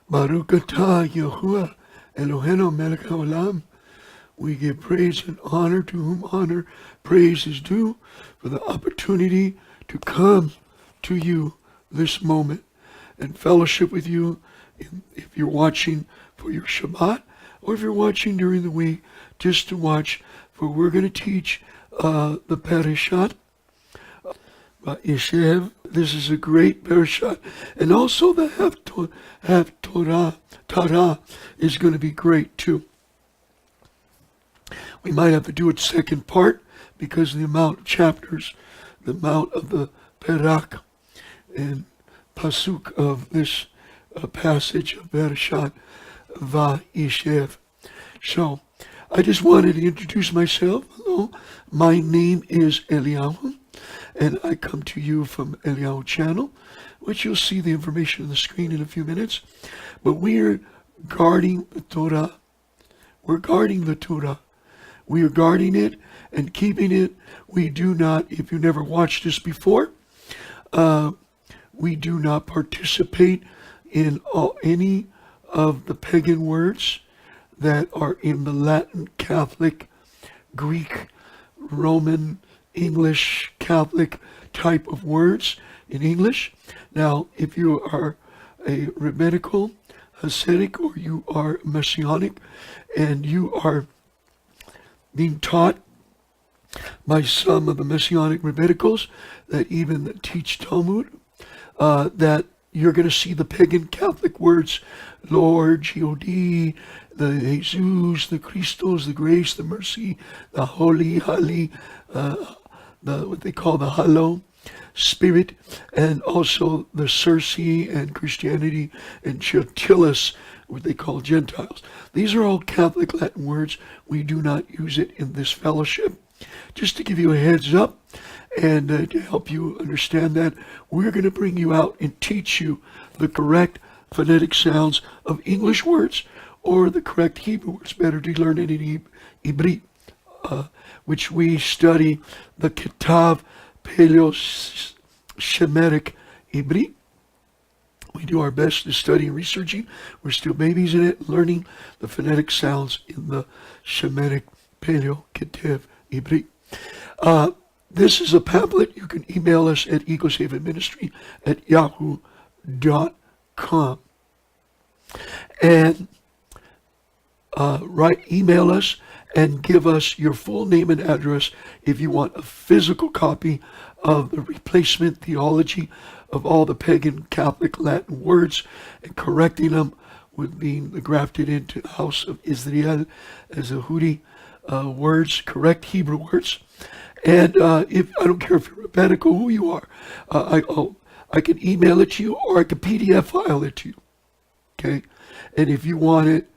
Baruch atah Yahuwah Eloheinu melech haolam. We give praise and honor to whom honor, praise is due, for the opportunity to come to you this moment and fellowship with you if you're watching for your Shabbat, or if you're watching during the week, just to watch, for we're going to teach the Parashat Vayeshev. This is a great Parashat, and also the half Torah is going to be great too. We might have to do a second part because of the amount of chapters, the amount of the Perak and Pasuk of this passage of Parashat Vayeshev. So, I just wanted to introduce myself. Hello, my name is Eliyahu, and I come to you from Eliyahu channel, which you'll see the information on the screen in a few minutes. But we're guarding the Torah. We're guarding the Torah. We are guarding it and keeping it. We do not, if you never watched this before, we do not participate in any of the pagan words that are in the Latin, Catholic, Greek, Roman, English, Catholic type of words in English. Now, if you are a rabbinical, Hasidic, or you are Messianic, and you are being taught by some of the Messianic rabbinicals that even teach Talmud, that you're going to see the pagan Catholic words, Lord, G-O-D, the Jesus, the Christos, the grace, the mercy, the holy, what they call the Halo, Spirit, and also the Circe and Christianity and Chatilis, what they call Gentiles. These are all Catholic Latin words. We do not use it in this fellowship. Just to give you a heads up and to help you understand that, we're going to bring you out and teach you the correct phonetic sounds of English words or the correct Hebrew words. Better to learn it in Ibrie, which we study the Kitav Paleo-Shemitic Ibrie. We do our best to study and researching. We're still babies in it, learning the phonetic sounds in the Shemitic Paleo-Kitav Ibrie. This is a pamphlet. You can email us at eaglehavenministry@yahoo.com. And email us and give us your full name and address if you want a physical copy of the replacement theology of all the pagan Catholic Latin words and correcting them with being grafted into the house of Israel as a Yehudi words, correct Hebrew words. And if I don't care if you're rabbinical, who you are, I can email it to you, or I can PDF file it to you. Okay, and if you want it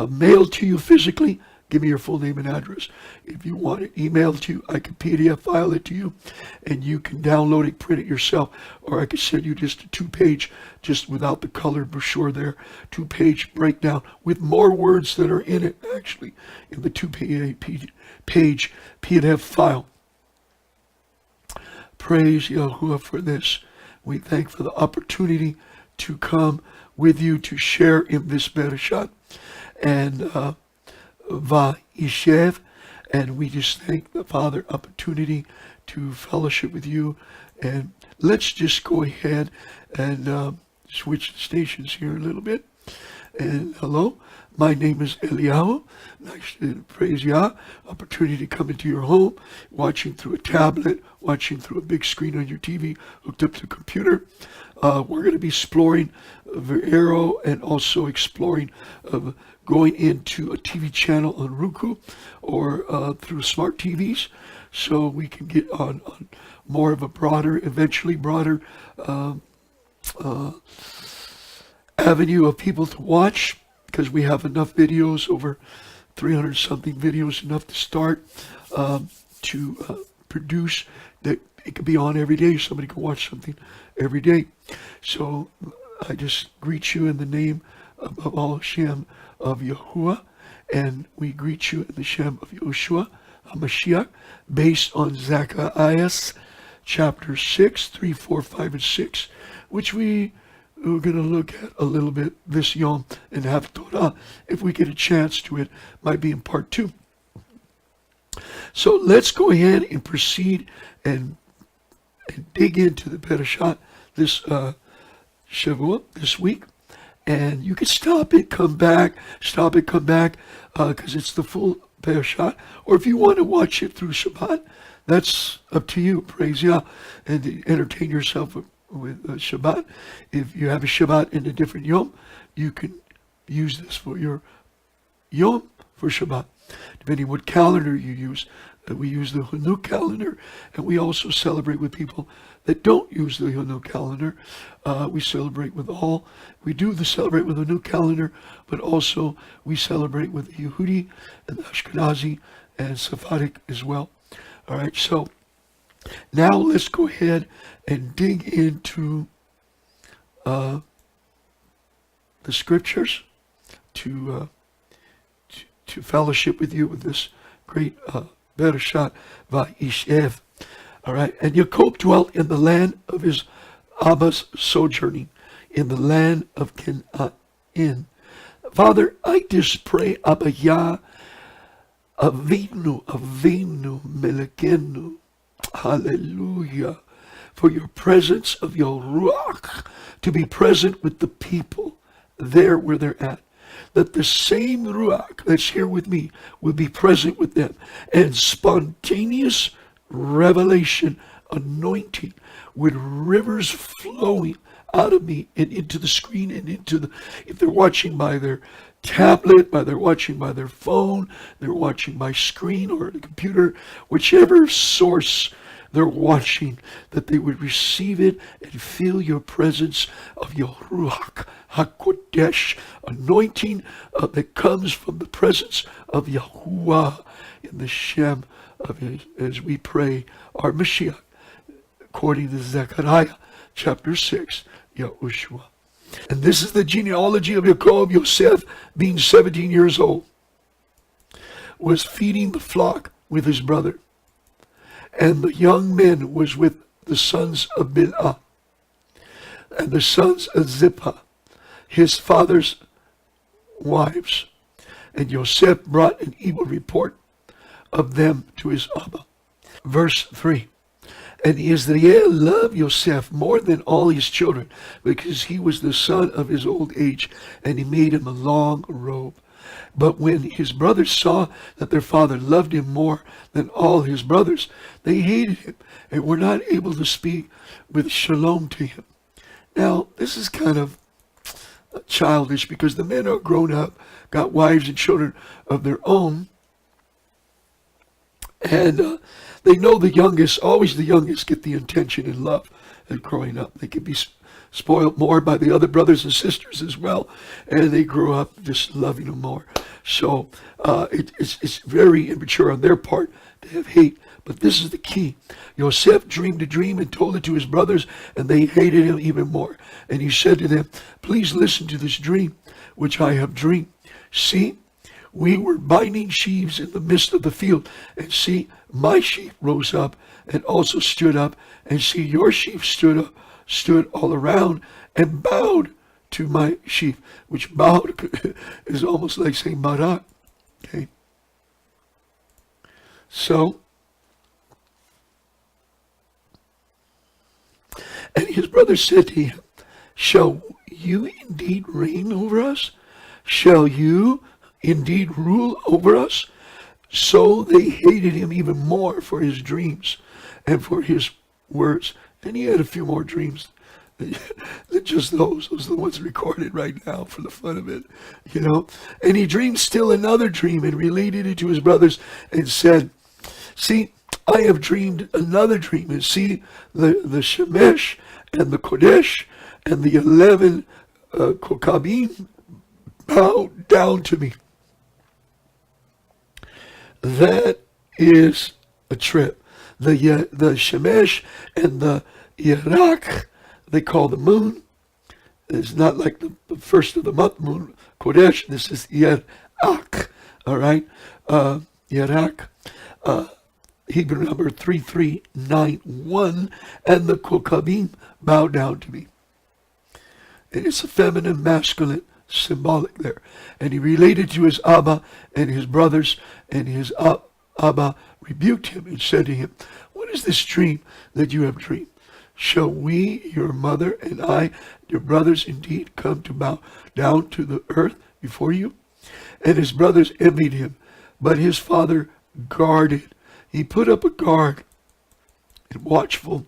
mailed to you physically, give me your full name and address. If you want it emailed to you, I can PDF file it to you, and you can download it, print it yourself, or I can send you just a 2-page, just without the colored brochure there, 2-page breakdown with more words that are in it, actually, in the 2-page PDF file. Praise Yahuwah for this. We thank for the opportunity to come with you to share in this Parashat and Vayeshev, and we just thank the Father opportunity to fellowship with you. And let's just go ahead and switch the stations here a little bit. And hello, my name is Eliyahu. Nice to praise Yah. Opportunity to come into your home, watching through a tablet, watching through a big screen on your TV, hooked up to a computer. We're going to be exploring Vero and also exploring going into a TV channel on Roku or through smart TVs, so we can get on more of a broader, eventually broader avenue of people to watch, because we have enough videos, over 300 something videos, enough to start to produce that it could be on every day. Somebody can watch something every day. So I just greet you in the name of all Shem of Yahuwah, and we greet you in the Shem of Yoshua HaMashiach, based on Zechariah chapter 6, 3, 4, 5, and 6, which we we're going to look at a little bit this Yom and have Torah, if we get a chance to it, might be in part 2. So let's go ahead and proceed and dig into the Parashat this Shavua, this week. And you can stop it, come back, because it's the full Parashat. Or if you want to watch it through Shabbat, that's up to you, praise Yah, and entertain yourself with Shabbat. If you have a Shabbat in a different Yom, you can use this for your Yom for Shabbat, depending what calendar you use. We use the HaRuachEliyahu calendar, and we also celebrate with people that don't use the HaRuachEliyahu calendar. We celebrate with all. We do celebrate with the HaRuachEliyahu calendar, but also we celebrate with the Yehudi and the Ashkenazi and Sephardic as well. All right, so now let's go ahead and dig into the scriptures to fellowship with you with this great Parashat Vayeshev. All right, and Yaakov dwelt in the land of his Abba's sojourning, in the land of Canaan. Father, I just pray, Abba Yah, Avinu, Melekenu, hallelujah, for your presence of your Ruach to be present with the people there where they're at. That the same Ruach that's here with me will be present with them, and spontaneous revelation, anointing, with rivers flowing out of me and into the screen and into the, if they're watching by their tablet, they're watching by their phone, they're watching my screen or the computer, whichever source they're watching, that they would receive it and feel your presence of your Ruach HaKodesh, anointing that comes from the presence of Yahuwah in the Shem of his, as we pray our Mashiach, according to Zechariah chapter 6, YHUH. And this is the genealogy of Yaakov. Yosef, being 17 years old, was feeding the flock with his brother. And the young man was with the sons of Bilhah and the sons of Zippah, his father's wives. And Yosef brought an evil report of them to his Abba. Verse 3. And Israel loved Yosef more than all his children, because he was the son of his old age, and he made him a long robe. But when his brothers saw that their father loved him more than all his brothers, they hated him and were not able to speak with shalom to him. Now, this is kind of childish, because the men are grown up, got wives and children of their own, and they know the youngest, always the youngest, get the attention and love and growing up. They can be spoiled more by the other brothers and sisters as well, and they grow up just loving them more. So it's very immature on their part to have hate. But this is the key. Yosef dreamed a dream and told it to his brothers, and they hated him even more. And he said to them, please listen to this dream which I have dreamed. See, we were binding sheaves in the midst of the field, and see, my sheaf rose up and also stood up, and see, your sheaf stood all around and bowed to my sheaf, which bowed is almost like saying barak. Okay. So, and his brother said to him, shall you indeed reign over us? Shall you indeed rule over us? So they hated him even more for his dreams and for his words. And he had a few more dreams than just those. Those are the ones recorded right now for the fun of it, you know. And he dreamed still another dream and related it to his brothers and said, see, I have dreamed another dream, and see, the Shemesh and the Kodesh and the 11 Kokabim bow down to me. That is a trip. The Shemesh and the Yerach, they call the moon. It's not like the first of the month moon, Kodesh. This is Yerach, all right? Yerach, Hebrew number 3391, and the Kokabim bow down to me. And it's a feminine, masculine, symbolic there. And he related to his Abba and his brothers, and his Abba rebuked him and said to him, "What is this dream that you have dreamed? Shall we, your mother, and I, your brothers, indeed come to bow down to the earth before you?" And his brothers envied him, but his father guarded. He put up a guard and watchful.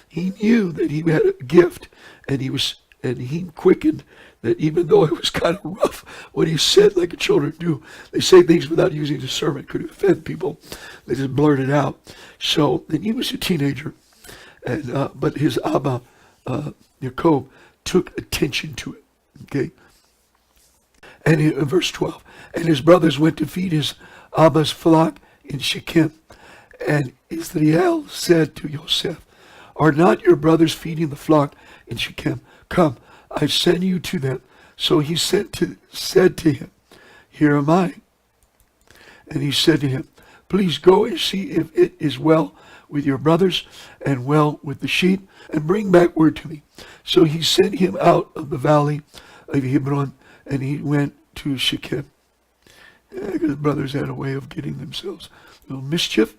He knew that he had a gift, and he quickened that, even though it was kind of rough what he said, like children do. They say things without using discernment, could offend people. They just blurt it out. So then he was a teenager, and but his Abba, Yaakov, took attention to it. Okay. And in verse 12, and his brothers went to feed his Abba's flock in Shechem. And Israel said to Yosef, "Are not your brothers feeding the flock in Shechem? Come, I send you to them." So he said to him, "Here am I." And he said to him, "Please go and see if it is well with your brothers and well with the sheep, and bring back word to me." So he sent him out of the valley of Hebron, and he went to Shechem. Because the brothers had a way of getting themselves a little mischief.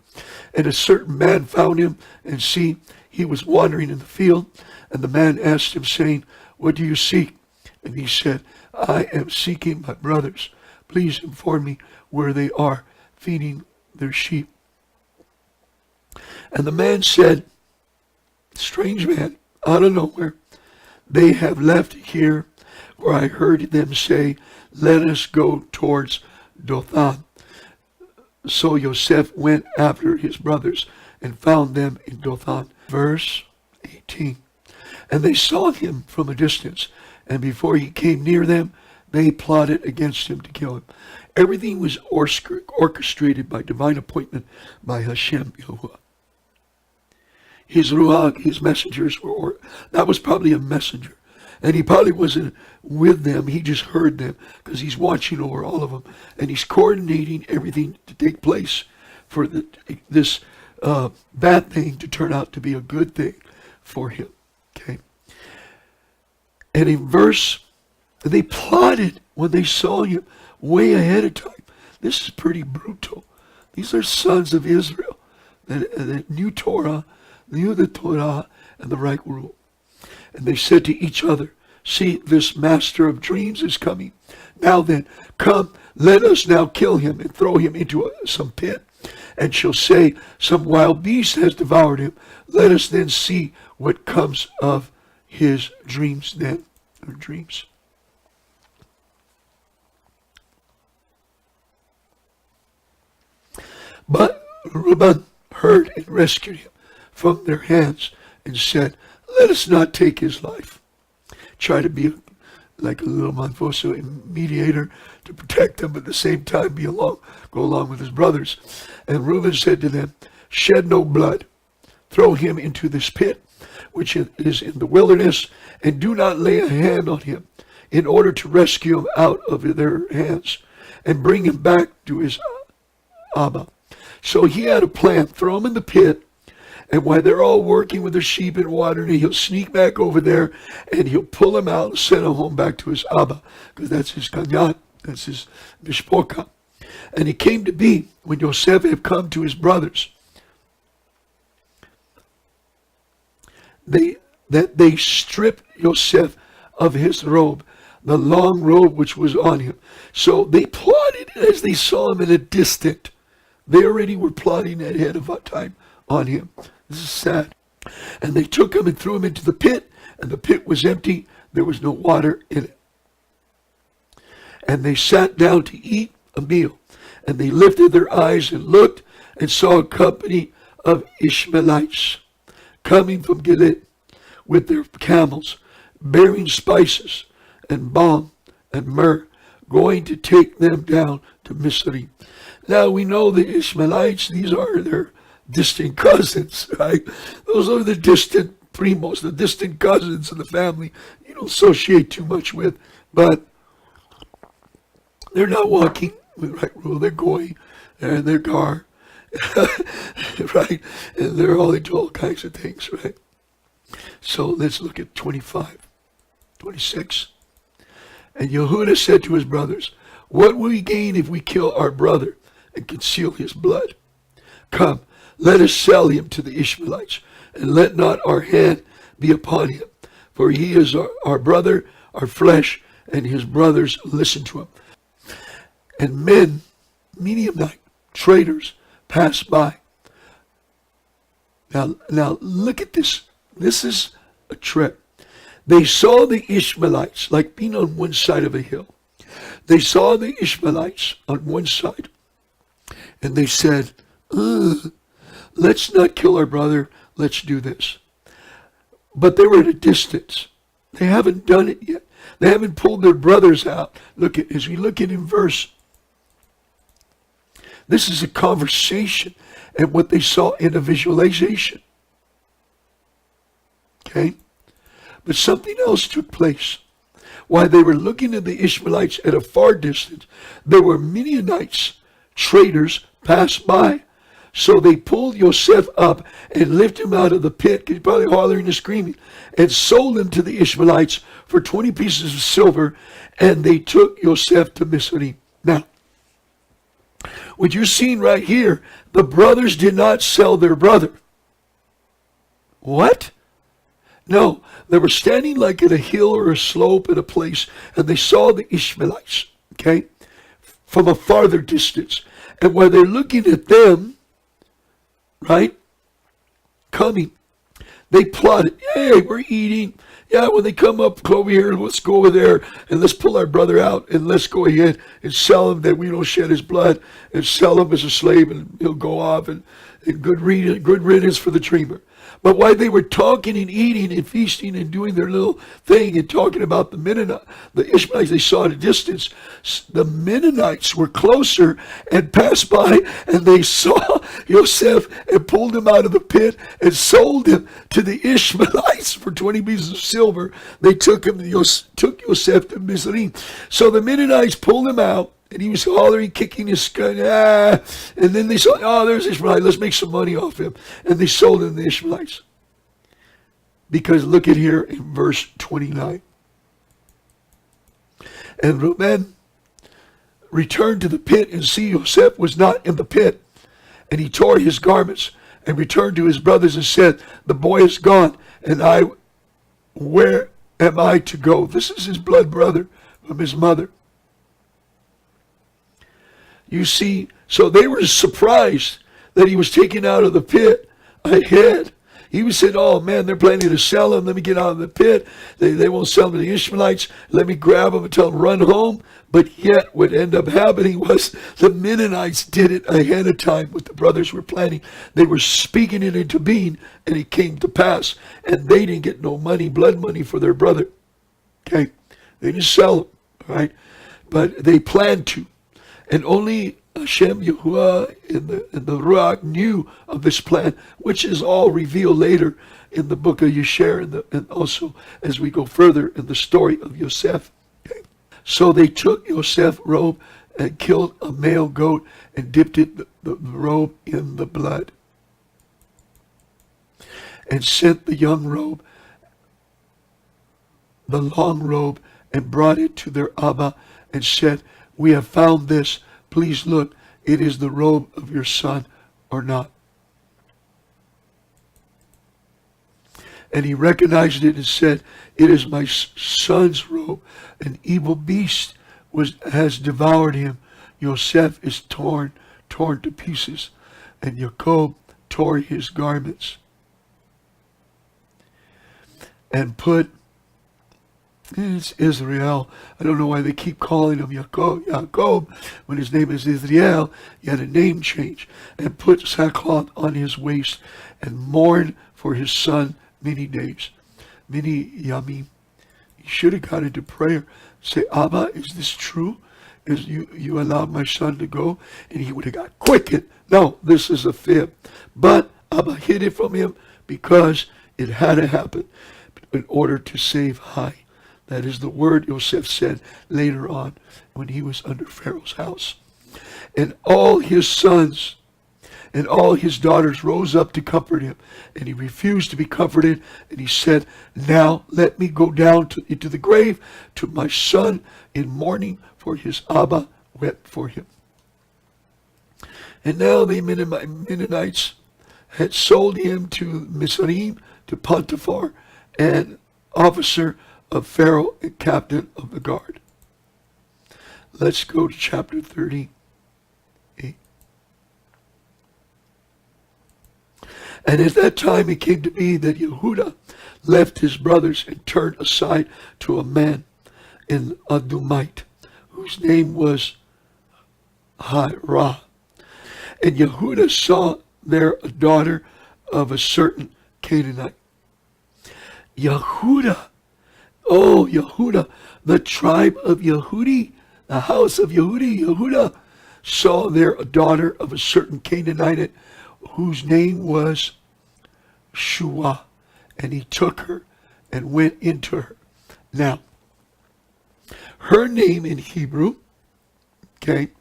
And a certain man found him, and see, he was wandering in the field. And the man asked him, saying, "What do you seek?" And he said, "I am seeking my brothers. Please inform me where they are, feeding their sheep." And the man said, strange man, out of nowhere, "They have left here, for I heard them say, 'Let us go towards Dothan.'" So Yosef went after his brothers and found them in Dothan. Verse 18. And they saw him from a distance, and before he came near them, they plotted against him to kill him. Everything was orchestrated by divine appointment by Hashem Yahuwah. His Ruach, his messengers that was probably a messenger. And he probably wasn't with them. He just heard them because he's watching over all of them. And he's coordinating everything to take place for this bad thing to turn out to be a good thing for him. Okay. And in they plotted when they saw him way ahead of time. This is pretty brutal. These are sons of Israel that knew Torah, knew the Torah and the right rule. And they said to each other, "See, this master of dreams is coming. Now then, come, let us now kill him and throw him into some pit. And shall say, 'Some wild beast has devoured him.' Let us then see what comes of his dreams then." Or dreams. But Reuben heard and rescued him from their hands and said, "Let us not take his life." Try to be like a little manfoso mediator to protect them, but at the same time go along with his brothers. And Reuben said to them, "Shed no blood. Throw him into this pit, which is in the wilderness, and do not lay a hand on him, in order to rescue him out of their hands, and bring him back to his Abba." So he had a plan. Throw him in the pit, and while they're all working with their sheep and watering, he'll sneak back over there, and he'll pull him out and send him home back to his Abba, because that's his Kanyan, that's his Mishpoka. And it came to be, when Yosef had come to his brothers, that they stripped Yosef of his robe, the long robe which was on him. So they plotted as they saw him in a distant. They already were plotting ahead of time on him. This is sad. And they took him and threw him into the pit, and the pit was empty. There was no water in it. And they sat down to eat a meal. And they lifted their eyes and looked and saw a company of Ishmaelites coming from Gilead with their camels, bearing spices and balm and myrrh, going to take them down to Misri. Now we know the Ishmaelites, these are their distant cousins, right? Those are the distant primos, the distant cousins of the family you don't associate too much with, but they're not walking with right rule. They're going, they're in their car, right? And they're all into all kinds of things, right? So let's look at 25. 26. And Yehudah said to his brothers, what will we gain if we kill our brother and conceal his blood? Come, let us sell him to the Ishmaelites, and let not our hand be upon him. For he is our brother, our flesh, and his brothers listen to him. And men, Midianite traders, passed by. Now look at this. This is a trip. They saw the Ishmaelites like being on one side of a hill. They saw the Ishmaelites on one side. And they said, let's not kill our brother. Let's do this. But they were at a distance. They haven't done it yet. They haven't pulled their brothers out. Look at, as we look at in verse, this is a conversation and what they saw in a visualization. Okay? But something else took place. While they were looking at the Ishmaelites at a far distance, there were Midianites, traders, passed by. So they pulled Yosef up and lifted him out of the pit, he's probably hollering and screaming, and sold him to the Ishmaelites for 20 pieces of silver, and they took Yosef to Mizraim. Now, what you're seeing right here, the brothers did not sell their brother. What? No, they were standing like at a hill or a slope at a place, and they saw the Ishmaelites, okay, from a farther distance. And while they're looking at them, right, coming, they plotted, hey, we're eating. Yeah, when they come up over here, let's go over there and let's pull our brother out and let's go ahead and sell him that we don't shed his blood and sell him as a slave and he'll go off and good riddance for the dreamer. But while they were talking and eating and feasting and doing their little thing and talking about the Mennonites, the Ishmaelites they saw at a distance, the Mennonites were closer and passed by, and they saw Yosef and pulled him out of the pit and sold him to the Ishmaelites for 20 pieces of silver. They took Yosef to Mizraim. So the Mennonites pulled him out, and he was hollering, kicking his gun. And then they saw, oh, there's Ishmael. Let's make some money off him. And they sold him to the Ishmaelites. Because look at here in verse 29. And Reuben returned to the pit, and see, Yosef was not in the pit. And he tore his garments and returned to his brothers and said, the boy is gone, and where am I to go? This is his blood brother from his mother. You see, so they were surprised that he was taken out of the pit ahead. He said, oh man, they're planning to sell him. Let me get out of the pit. They won't sell him to the Ishmaelites. Let me grab him and tell him run home. But yet what ended up happening was the Mennonites did it ahead of time. What the brothers were planning. They were speaking it into being, and it came to pass. And they didn't get no money, blood money for their brother. Okay? They didn't sell him. All right? But they planned to. And only Hashem, Yahuwah, and the Ruach knew of this plan, which is all revealed later in the book of Yesher and also as we go further in the story of Yosef. Okay. So they took Yosef's robe and killed a male goat and dipped the robe in the blood. And sent the young robe, the long robe, and brought it to their Abba and said, we have found this. Please look, it is the robe of your son or not. And he recognized it and said, it is my son's robe. An evil beast has devoured him. Yosef is torn to pieces. And Jacob tore his garments. And put, it's Israel. I don't know why they keep calling him Jacob when his name is Israel. He had a name change. And put sackcloth on his waist and mourned for his son many days. Many yamim. He should have got into prayer. Say, Abba, is this true? Is you allowed my son to go? And he would have got quickened. No, this is a fib. But Abba hid it from him because it had to happen in order to save Hai. That is the word Yosef said later on when he was under Pharaoh's house. And all his sons And all his daughters rose up to comfort him. And he refused to be comforted. And he said, now let me go down into the grave to my son in mourning, for his Abba wept for him. And now the Mennonites had sold him to Mizraim, to Potiphar, an officer of Pharaoh and captain of the guard. Let's go to chapter 38. And at that time it came to be that Yehudah left his brothers and turned aside to a man in Adumite, whose name was Hirah. And Yehudah saw there a daughter of a certain Canaanite. Yehudah, oh Yehudah, the tribe of Yehudi, the house of Yehudi, Yehudah, saw there a daughter of a certain Canaanite whose name was Shua, and he took her and went into her. Now, her name in Hebrew, okay,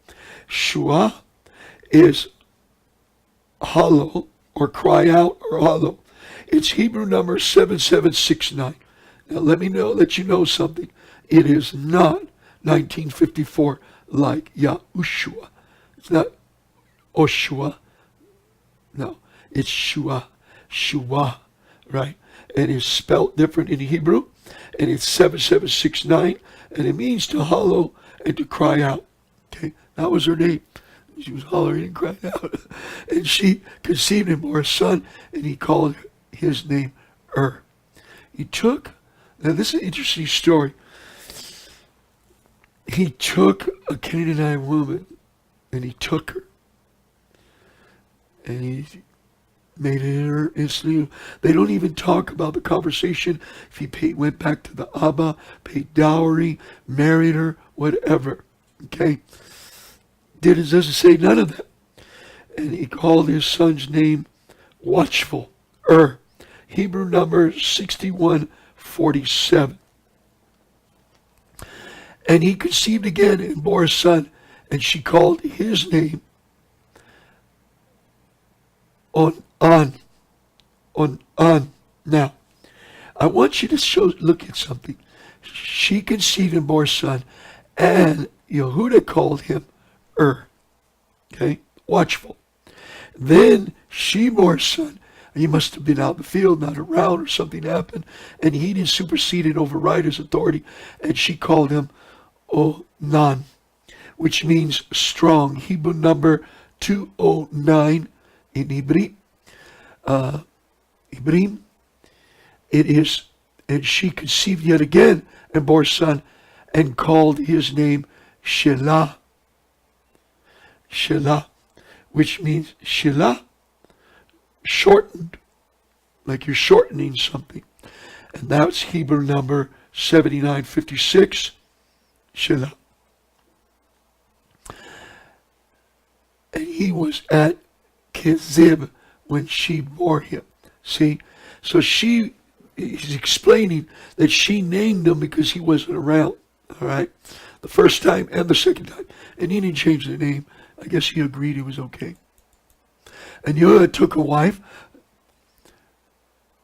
Shua, is hollow, or cry out, or hollow. It's Hebrew number 7769. Now let you know something. It is not 1954 like Yahushua. It's not Oshua. No, it's Shua. Shua, right? And it's spelled different in Hebrew. And it's 7769. And it means to hollow and to cry out. Okay, that was her name. She was hollering and crying out. And she conceived and bore a son, and he called his name He took, now this is an interesting story. He took a Canaanite woman, and he took her. And he made her instantly. They don't even talk about the conversation. If he went back to the Abba, paid dowry, married her, whatever. Okay? Doesn't say none of that. And he called his son's name Watchful, Hebrew number 6147. And he conceived again and bore a son, and she called his name On. Now, I want you to look at something. She conceived and bore a son, and Yehudah called him okay, watchful. Then she bore a son. He must have been out in the field, not around, or something happened, and he didn't supersede and override his authority, and she called him Onan, which means strong. Hebrew number 209 in Ibrie. Ibrim. It is, and she conceived yet again and bore a son, and called his name Shelah. Shelah, which means Shelah, shortened, like you're shortening something. And that's Hebrew number 7956, Shelah. And he was at Kezib when she bore him. See? So he's explaining that she named him because he wasn't around. All right? The first time and the second time. And he didn't change the name. I guess he agreed it was okay. And Yehudah took a wife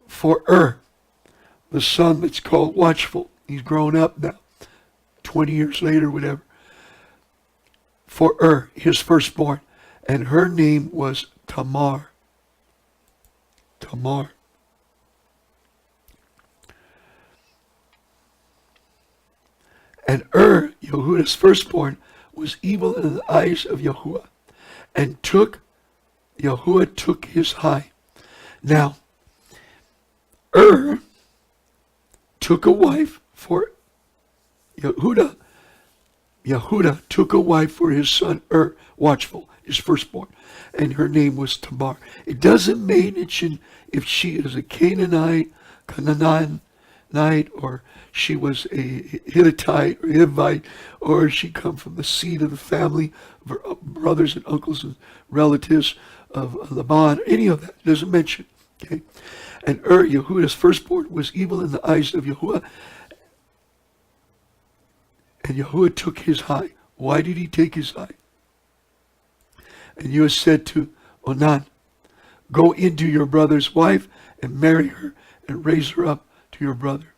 for the son that's called Watchful. He's grown up now, 20 years later, whatever. For his firstborn. And her name was Tamar. Tamar. And Yehudah's firstborn, was evil in the eyes of Yahuwah, and Yahuwah took his high. Now, took a wife for Yehudah. Yehudah took a wife for his son Watchful, his firstborn, and her name was Tamar. It doesn't mention if she is a Canaanite, or she was a Hittite or Hivite, or she come from the seed of the family of her brothers and uncles and relatives of Laban. Any of that, it doesn't mention. Okay, and Yehudah's firstborn, was evil in the eyes of Yahuwah, and Yahuwah took his high. Why did he take his high? And Yahuwah said to Onan, go into your brother's wife and marry her and raise her up to your brother.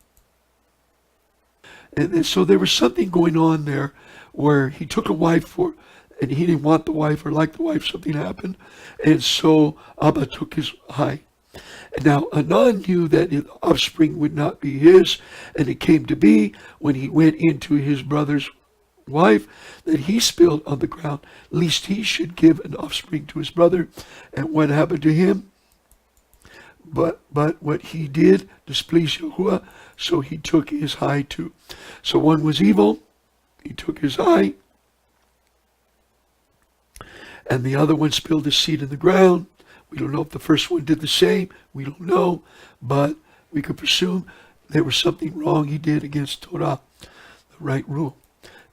And so there was something going on there where he took a wife and he didn't want the wife or like the wife, something happened. And so Abba took his high. And now Anan knew that his offspring would not be his, and it came to be when he went into his brother's wife that he spilled on the ground, lest he should give an offspring to his brother. And what happened to him? But what he did displeased Yahuwah, so he took his high too. So one was evil, he took his high, and the other one spilled his seed in the ground. We don't know if the first one did the same. We don't know, but we could presume there was something wrong he did against Torah, the right rule.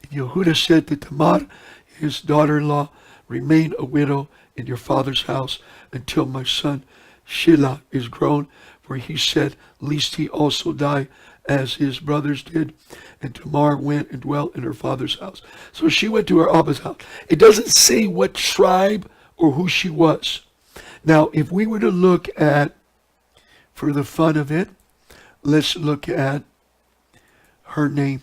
And Yehuda said to Tamar, his daughter-in-law, remain a widow in your father's house until my son Shelah is grown, for he said, lest he also die as his brothers did. And Tamar went and dwelt in her father's house. So she went to her Abba's house. It doesn't say what tribe or who she was. Now, if we were to look at, for the fun of it, let's look at her name.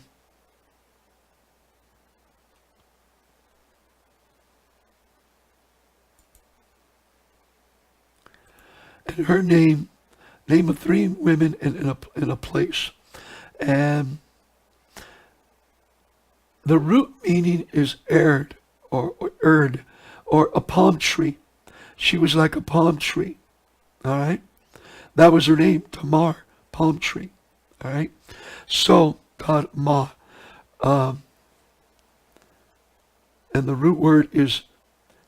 And her name of 3 women in a place. And the root meaning is erd or erd or a palm tree. She was like a palm tree. All right. That was her name, Tamar, palm tree. All right. So, Tarma. And the root word is,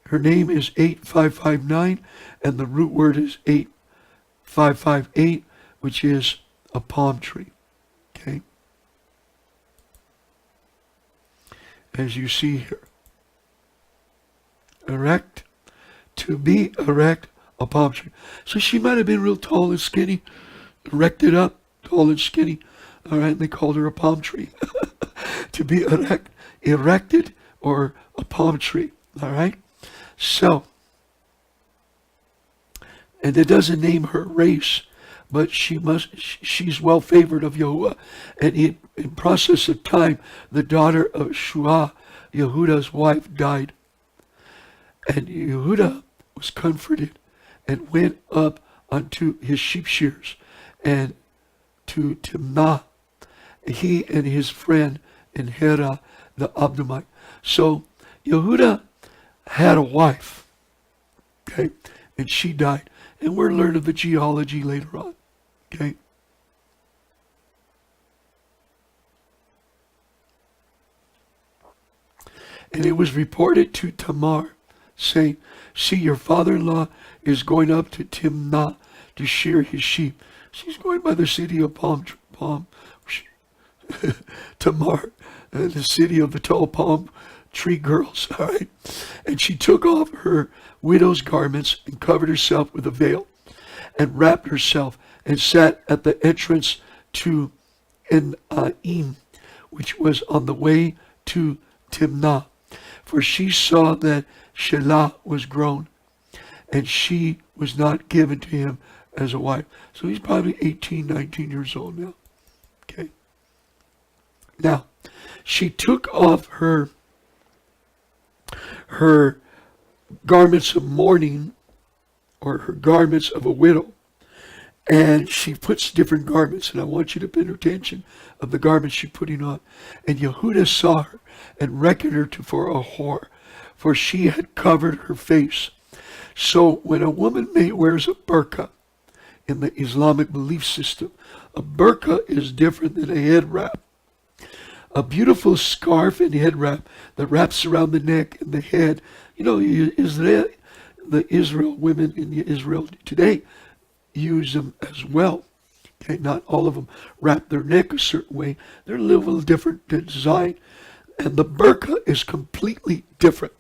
her name is 8559, and the root word is 8558, which is a palm tree. Okay. As you see here. Erect. To be erect, a palm tree. So she might have been real tall and skinny, erected up, tall and skinny. All right, and they called her a palm tree. To be erected, or a palm tree. All right. So, and it doesn't name her race, but she's well favored of Yahuwah. And in process of time, the daughter of Shua, Yehuda's wife, died. And Yehuda was comforted and went up unto his sheep shears and to Timnah, he and his friend and Hera the Abdumite. So Yehuda had a wife, okay, and she died. And we'll learn of the genealogy later on, okay. And it was reported to Tamar, saying, see, your father-in-law is going up to Timnah to shear his sheep. She's going by the city of Tamar, the city of the tall palm tree girls, all right? And she took off her widow's garments and covered herself with a veil and wrapped herself and sat at the entrance to En-Aim, which was on the way to Timnah. For she saw that Shelah was grown, and she was not given to him as a wife. So he's probably 18, 19 years old now. Okay. Now, she took off her garments of mourning, or her garments of a widow, and she puts different garments, and I want you to pay attention of the garments she's putting on. And Yehuda saw her and reckoned her for a whore, for she had covered her face. So when a woman wears a burqa in the Islamic belief system, a burqa is different than a head wrap. A beautiful scarf and head wrap that wraps around the neck and the head. You know, the Israel women in Israel today use them as well. Okay, not all of them wrap their neck a certain way. They're a little different design. And the burqa is completely different.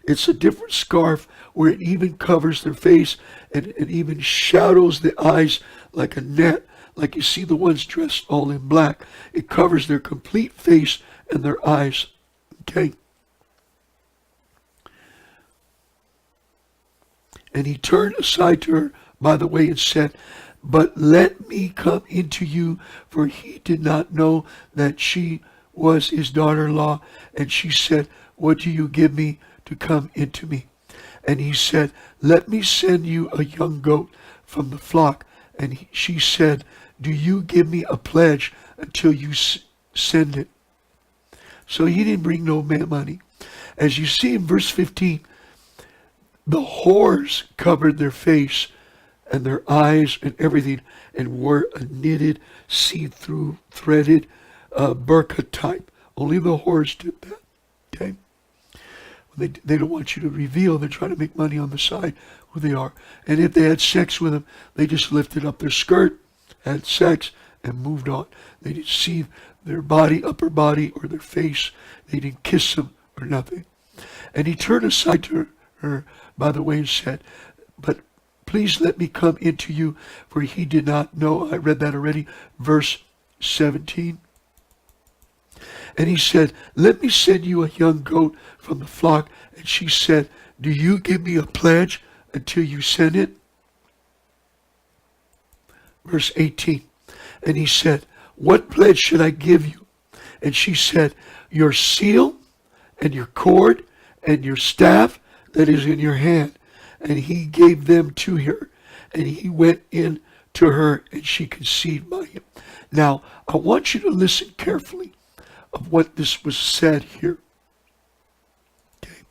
It's a different scarf where it even covers their face, and it even shadows the eyes like a net, like you see the ones dressed all in black. It covers their complete face and their eyes. Okay? And he turned aside to her by the way and said, but let me come into you, for he did not know that she was his daughter-in-law. And she said, what do you give me to come into me? And he said, let me send you a young goat from the flock. And she said, do you give me a pledge until you send it? So he didn't bring no money. As you see in verse 15, the whores covered their face and their eyes and everything and wore a knitted, see-through, threaded burqa type. Only the whores did that. Okay? They don't want you to reveal. They're trying to make money on the side who they are. And if they had sex with them, they just lifted up their skirt, had sex, and moved on. They didn't see their body, upper body, or their face. They didn't kiss them or nothing. And he turned aside to her by the way and said, but please let me come into you, for he did not know. I read that already. Verse 17. And he said, let me send you a young goat from the flock. And she said, do you give me a pledge until you send it? Verse 18. And he said, what pledge should I give you? And she said, your seal and your cord and your staff that is in your hand. And he gave them to her. And he went in to her, and she conceived by him. Now, I want you to listen carefully of what this was said here. Okay.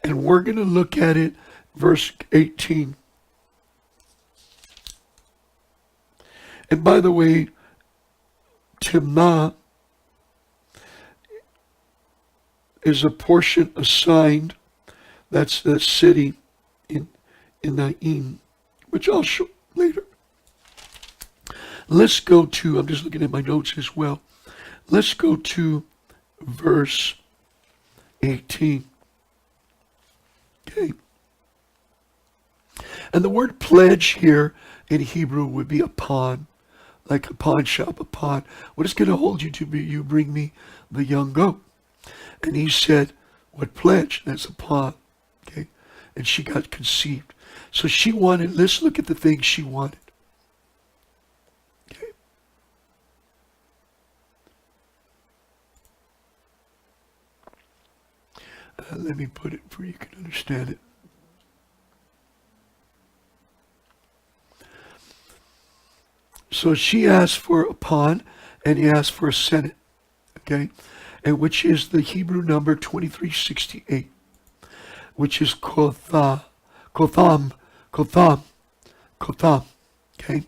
And we're going to look at it, verse 18. And by the way, Timnah is a portion assigned. That's the city in Naim, which I'll show later. Let's go to, I'm just looking at my notes as well. Let's go to verse 18. Okay. And the word pledge here in Hebrew would be a pawn, like a pawn shop, a pawn. What is going to hold you to be, you bring me the young goat? And he said, what pledge? That's a pawn. Okay. And she got conceived. So she wanted, let's look at the things she wanted. Okay. Let me put it where you can understand it. So she asked for a pawn, and he asked for a senate, okay, and which is the Hebrew number 2368, which is kotham, okay,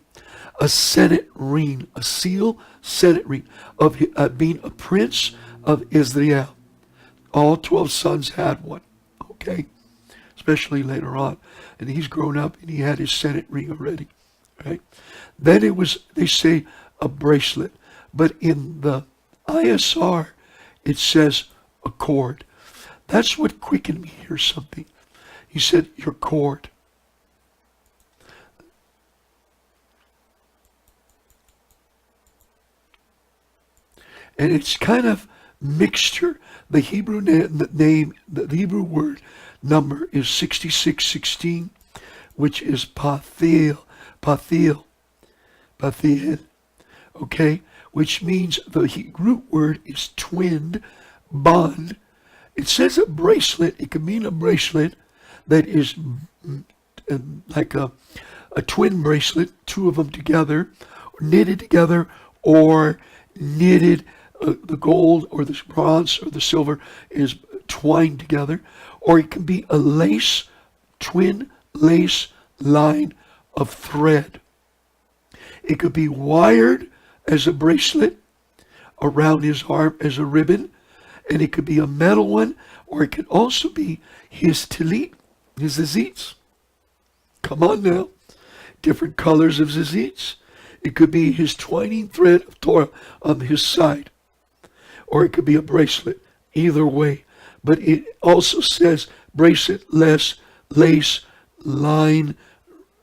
a senate ring, a seal senate ring of being a prince of Israel. All 12 sons had one, okay, especially later on, and he's grown up and he had his senate ring already. Right? Then it was, they say, a bracelet. But in the ISR, it says a cord. That's what quickened me here something. He said, your cord. And it's kind of mixture. The Hebrew name, the Hebrew word number is 6616, which is Pathiel, okay, which means the root word is twinned, bond. It says a bracelet. It can mean a bracelet that is like a twin bracelet, two of them together, or knitted together, or knitted, the gold or the bronze or the silver is twined together, or it can be a lace, twin lace line of thread. It could be wired as a bracelet around his arm as a ribbon, and it could be a metal one, or it could also be his talit, his zizits. Come on now. Different colors of zizits. It could be his twining thread of Torah on his side, or it could be a bracelet. Either way. But it also says bracelet, lace, line,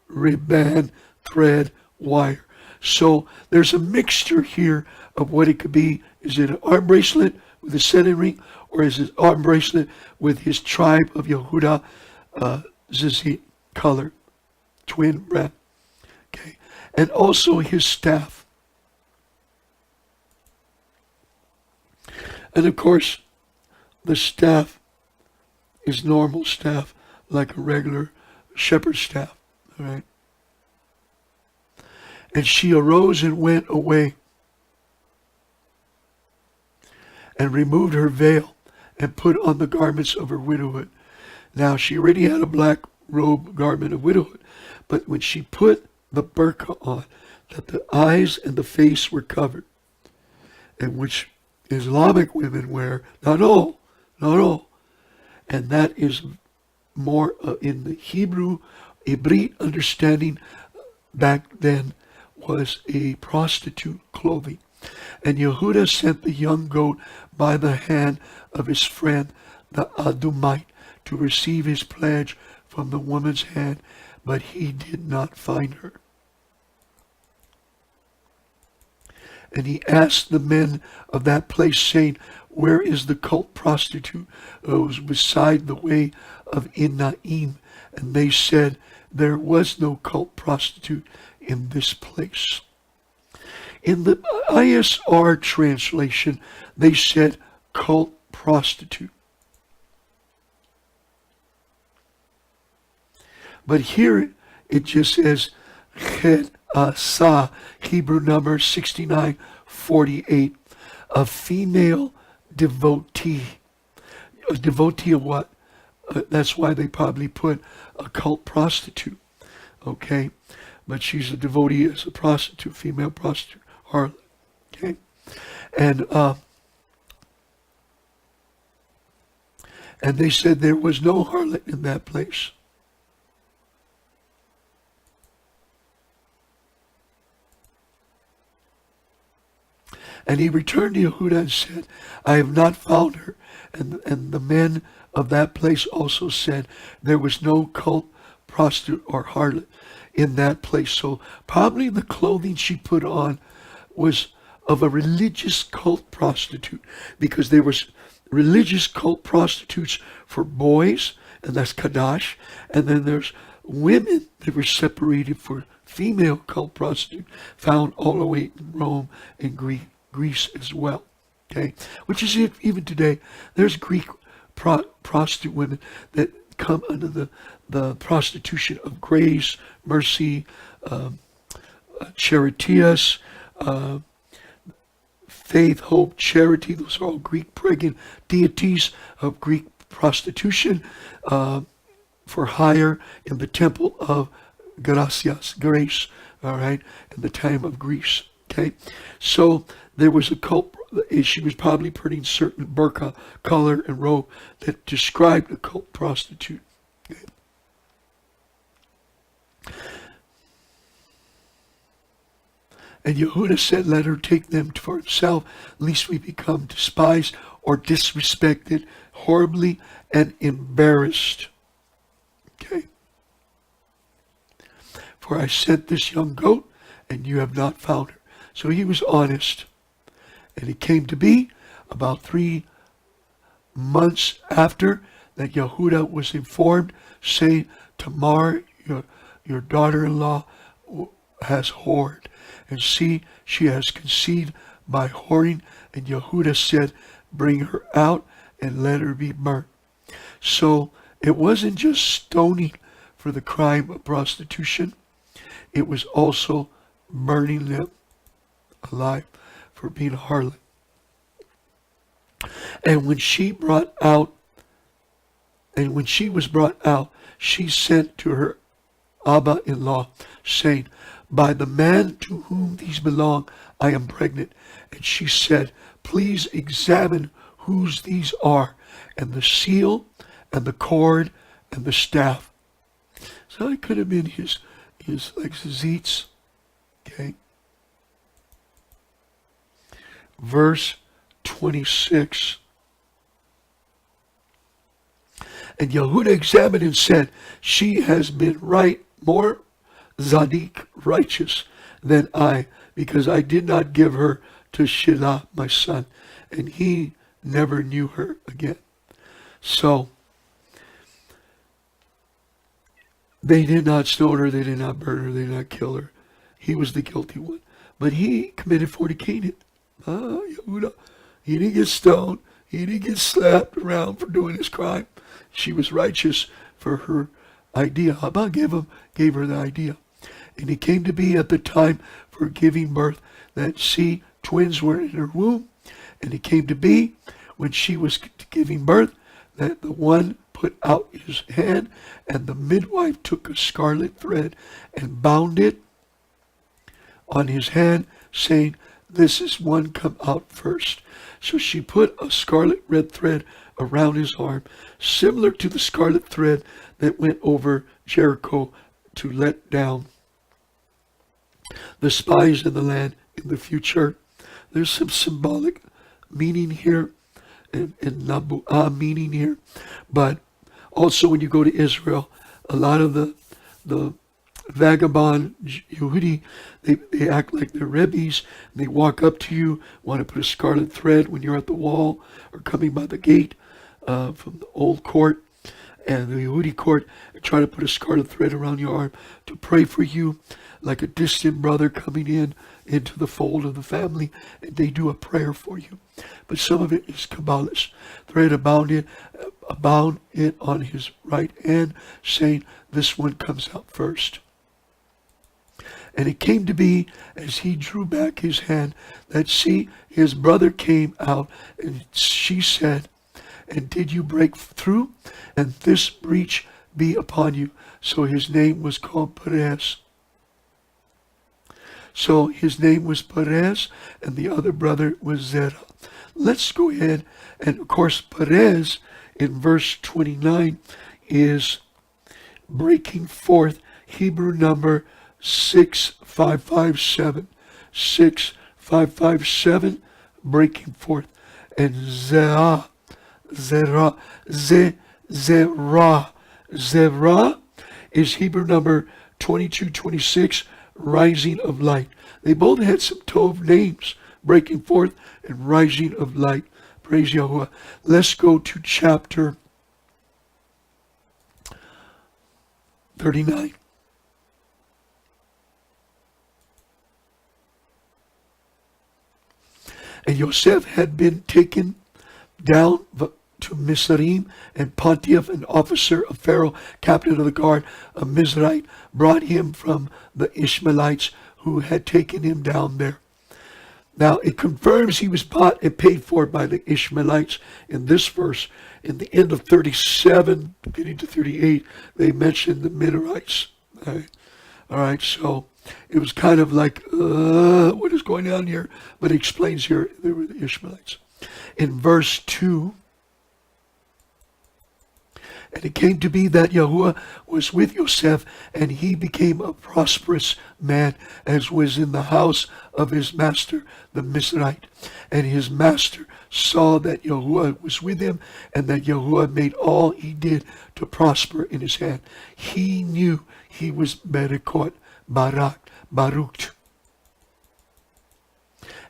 ribbon, thread, wire. So there's a mixture here of what it could be. Is it an arm bracelet with a senate ring, or is it an arm bracelet with his tribe of Yehudah zizit color? twin brand. Okay, and also his staff. And of course, the staff is normal staff, like a regular shepherd's staff. All right. And she arose and went away, and removed her veil, and put on the garments of her widowhood. Now she already had a black robe garment of widowhood, but when she put the burqa on, that the eyes and the face were covered, and which Islamic women wear, not all, and that is more in the Hebrew, Ibrie understanding back then, was a prostitute clothing. And Yehuda sent the young goat by the hand of his friend, the Adumite, to receive his pledge from the woman's hand, but he did not find her. And he asked the men of that place, saying, where is the cult prostitute who was beside the way of Enaim? And they said, there was no cult prostitute in this place. In the ISR translation, they said cult prostitute. But here it just says Chet Asa, Hebrew number 6948, a female devotee. A devotee of what? That's why they probably put a cult prostitute. Okay? But she's a devotee as a prostitute, female prostitute, harlot. Okay? And they said there was no harlot in that place. And he returned to Yehuda and said, I have not found her. And the men of that place also said, there was no cult prostitute or harlot in that place. So probably the clothing she put on was of a religious cult prostitute, because there was religious cult prostitutes for boys, and that's Kadash, and then there's women that were separated for female cult prostitute, found all the way in Rome and Greece as well. Okay, which is even today. There's Greek prostitute women that come under the prostitution of grace, mercy, charitias, faith, hope, charity. Those are all Greek pagan deities of Greek prostitution for hire in the temple of grace, all right, in the time of Greece. Okay, so there was a cult. She was probably putting certain burqa color and robe that described a cult prostitute. Okay. And Yehuda said, let her take them for himself, lest we become despised or disrespected, horribly and embarrassed. Okay. For I sent this young goat, and you have not found her. So he was honest. And it came to be about 3 months after that Yehuda was informed, saying, Tamar, your daughter-in-law, has whored. And see, she has conceived by whoring. And Yehuda said, bring her out and let her be burnt. So it wasn't just stoning for the crime of prostitution. It was also burning them alive for being a harlot. And when she was brought out, she sent to her Abba-in-law, saying, by the man to whom these belong, I am pregnant. And she said, please examine whose these are, and the seal, and the cord, and the staff. So it could have been his like Zitz. Okay. Verse 26. And Yehuda examined and said, she has been more Zadik, righteous than I, because I did not give her to Shelah, my son, and he never knew her again. So They did not stone her, they did not burn her, they did not kill her. He was the guilty one. But he committed fornicating. Yehuda, he didn't get stoned. He didn't get slapped around for doing his crime. She was righteous for her idea. Abba gave her the idea. And it came to be at the time for giving birth that twins were in her womb. And it came to be when she was giving birth that the one put out his hand, and the midwife took a scarlet thread and bound it on his hand, saying, "This is one come out first." So she put a scarlet red thread around his arm, similar to the scarlet thread that went over Jericho to let down the spies in the land in the future. There's some symbolic meaning here and Nabu'ah meaning here. But also when you go to Israel, a lot of the vagabond Yehudi, they act like they're Rebbes. They walk up to you, want to put a scarlet thread when you're at the wall or coming by the gate from the old court and the Yehudi court, and try to put a scarlet thread around your arm to pray for you, like a distant brother coming into the fold of the family, and they do a prayer for you. But some of it is Kabbalish. Thread abound it on his right hand, saying, "This one comes out first." And it came to be, as he drew back his hand, that his brother came out, and she said, "And did you break through? And this breach be upon you." So his name was called Perez. So his name was Perez, and the other brother was Zerah. Let's go ahead, and of course Perez in verse 29 is breaking forth, Hebrew number 6557. 6557, breaking forth. And Zerah is Hebrew number 2226, rising of light. They both had some Tov names, breaking forth and rising of light. Praise Yahuwah. Let's go to chapter 39. And Yosef had been taken down to Mizraim, and Pontius, an officer of Pharaoh, captain of the guard, a Mizraite, brought him from the Ishmaelites who had taken him down there. Now it confirms he was bought and paid for by the Ishmaelites in this verse. In the end of 37, beginning to 38, they mentioned the Midarites. All right, so it was kind of like, what is going on here? But it explains here, they were the Ishmaelites. In verse 2, and it came to be that Yahuwah was with Yosef, and he became a prosperous man, as was in the house of his master, the Mizraite. And his master saw that Yahuwah was with him, and that Yahuwah made all he did to prosper in his hand. He knew he was Baruch.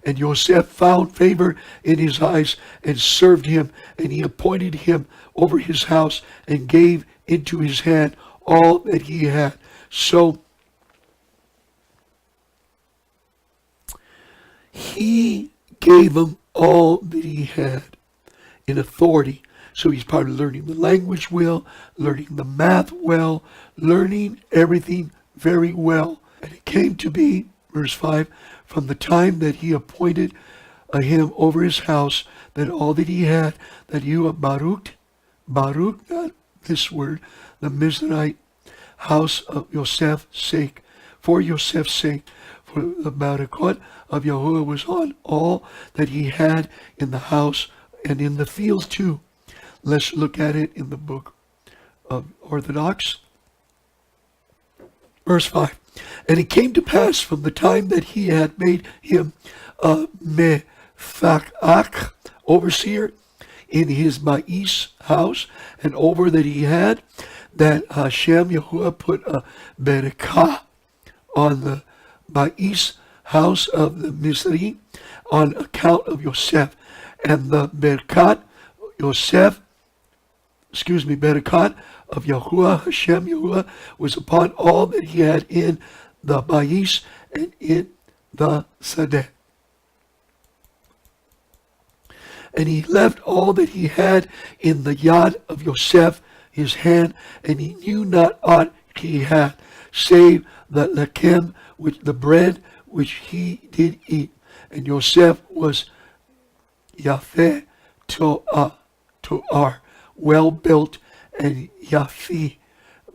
And Yosef found favor in his eyes and served him, and he appointed him over his house and gave into his hand all that he had. So he gave him all that he had in authority. So he's probably learning the language well, learning the math well, learning everything very well. And it came to be, verse 5, from the time that he appointed him over his house, that all that he had, that you are Baruch, not this word, the Mizraite house of Yosef's sake, for Yosef's sake, for the Barakot of Yahuwah was on all that he had in the house and in the field too. Let's look at it in the book of Orthodox. Verse 5. And it came to pass from the time that he had made him a mefakach, overseer, in his Ma'is house, and over that he had, that Hashem Yahuwah put a berekah on the Ma'is house of the Mizraim on account of Yosef. And the berekat of Yahuwah, Hashem Yahuwah, was upon all that he had in the Bayis and in the Sadeh. And he left all that he had in the yad of Yosef, his hand, and he knew not aught he had, save the lechem, the bread which he did eat. And Yosef was Yafeh To'ar, well built, and Yafi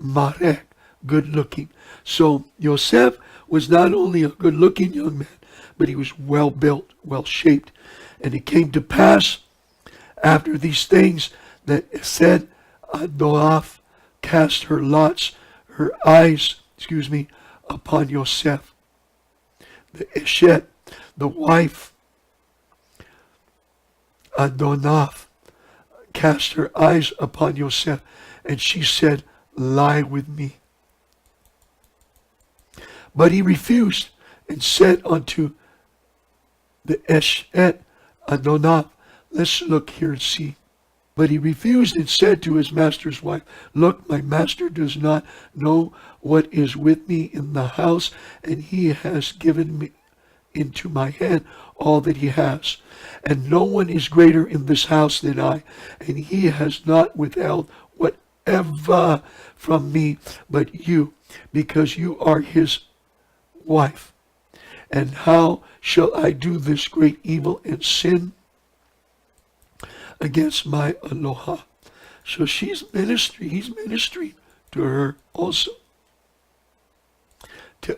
Marek, good looking. So Yosef was not only a good looking young man, but he was well built, well shaped. And it came to pass after these things that said Adoaf cast her eyes, upon Yosef. The Eshet, the wife, Adonaf, cast her eyes upon Yosef, and she said, lie with me. But he refused and said unto the Eshet, Adonaf, let's look here and see. But he refused and said to his master's wife, look, my master does not know what is with me in the house, and he has given me into my hand all that he has. And no one is greater in this house than I, and he has not withheld whatever from me but you, because you are his wife. And how shall I do this great evil and sin against my Aloha? So he's ministering to her also.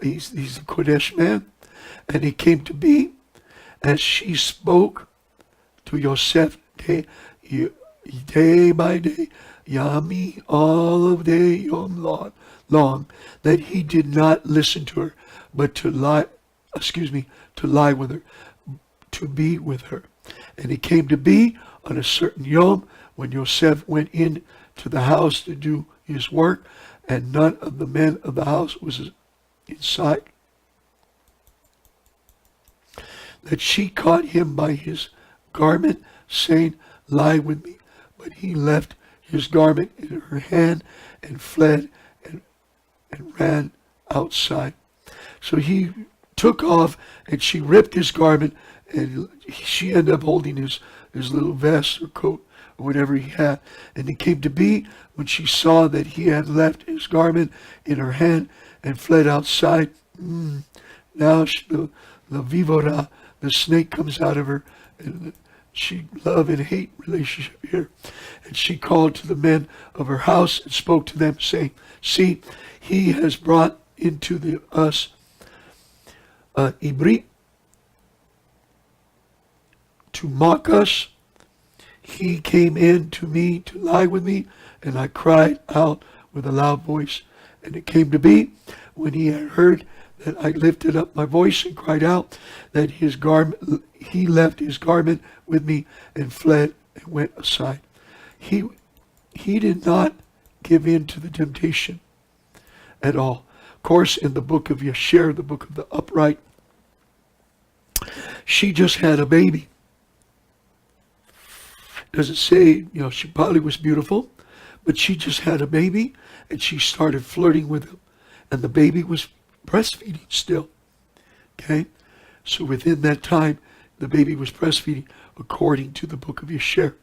He's a Kodesh man. And it came to be, as she spoke to Yosef day by day, Yami, all of day, Yom long, that he did not listen to her, but to lie with her, to be with her. And it came to be on a certain Yom, when Yosef went in to the house to do his work, and none of the men of the house was inside, that she caught him by his garment, saying, lie with me. But he left his garment in her hand and fled and ran outside. So he took off, and she ripped his garment, and she ended up holding his little vest or coat or whatever he had. And it came to be, when she saw that he had left his garment in her hand and fled outside, now the vivora, the snake, comes out of her, and she love and hate relationship here. And she called to the men of her house and spoke to them, saying, see, he has brought into us Ibrie to mock us. He came in to me to lie with me, and I cried out with a loud voice. And it came to be, when he had heard that I lifted up my voice and cried out, that he left his garment with me and fled and went aside. He did not give in to the temptation at all. Of course, in the book of Yasher, the book of the upright, she just had a baby. Does it say, she probably was beautiful, but she just had a baby, and she started flirting with him, and the baby was breastfeeding still. Okay? So within that time, the baby was breastfeeding, according to the book of Yasher.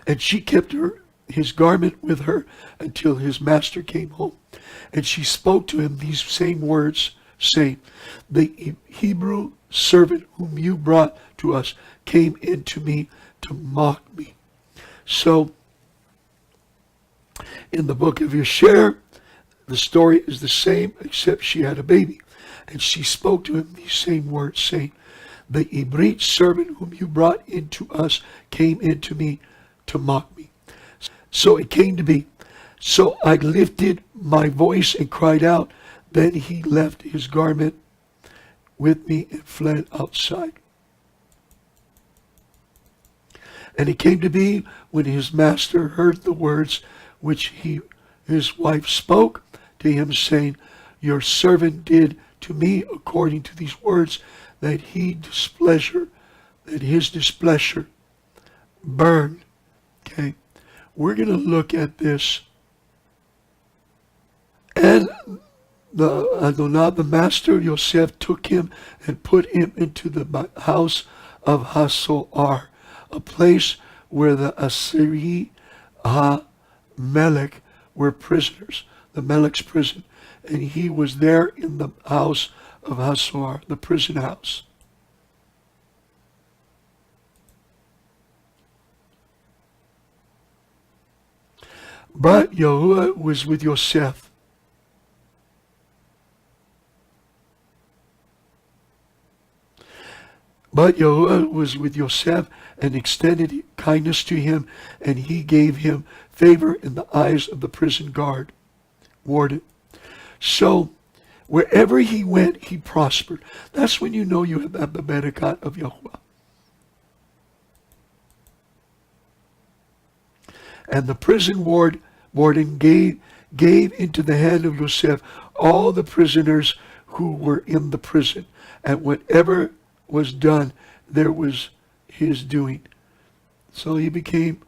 And she kept his garment with her until his master came home. And she spoke to him these same words, saying, the Hebrew servant whom you brought to us came in to me to mock me. So, in the book of Yasher, the story is the same, except she had a baby. And she spoke to him these same words, saying, the Ibrie servant whom you brought into us came into me to mock me. So it came to be. So I lifted my voice and cried out. Then he left his garment with me and fled outside. And it came to be, when his master heard the words which his wife spoke to him, saying, your servant did to me according to these words, that his displeasure burned. Okay, we're going to look at this And the Adonai, the master of Yosef, took him and put him into the house of Hasoar, a place where the Assyri Melech were prisoners, the Melech's prison. And he was there in the house of Hasoar, the prison house. But YHUH was with Yosef. But YHUH was with Yosef and extended kindness to him, and he gave him favor in the eyes of the prison guard, warden. So, wherever he went, he prospered. That's when you know you have the berakat of YHUH. And the prison warden gave into the hand of Yosef all the prisoners who were in the prison, and whatever was done, there was his doing. So he became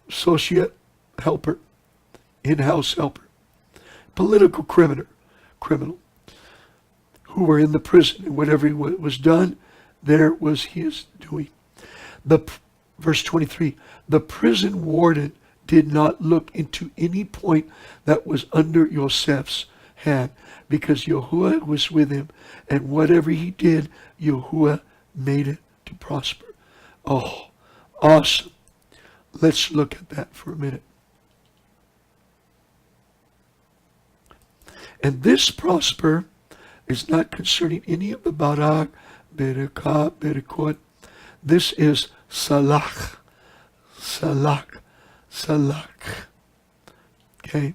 associate helper, in-house helper, political criminal, who were in the prison, and whatever was done, there was his doing. Verse 23, the prison warden did not look into any point that was under Yosef's hand, because YHUH was with him, and whatever he did, YHUH made it to prosper. Oh, awesome. Let's look at that for a minute. And this prosper is not concerning any of the barak, berakah, berakot. This is salach. Okay?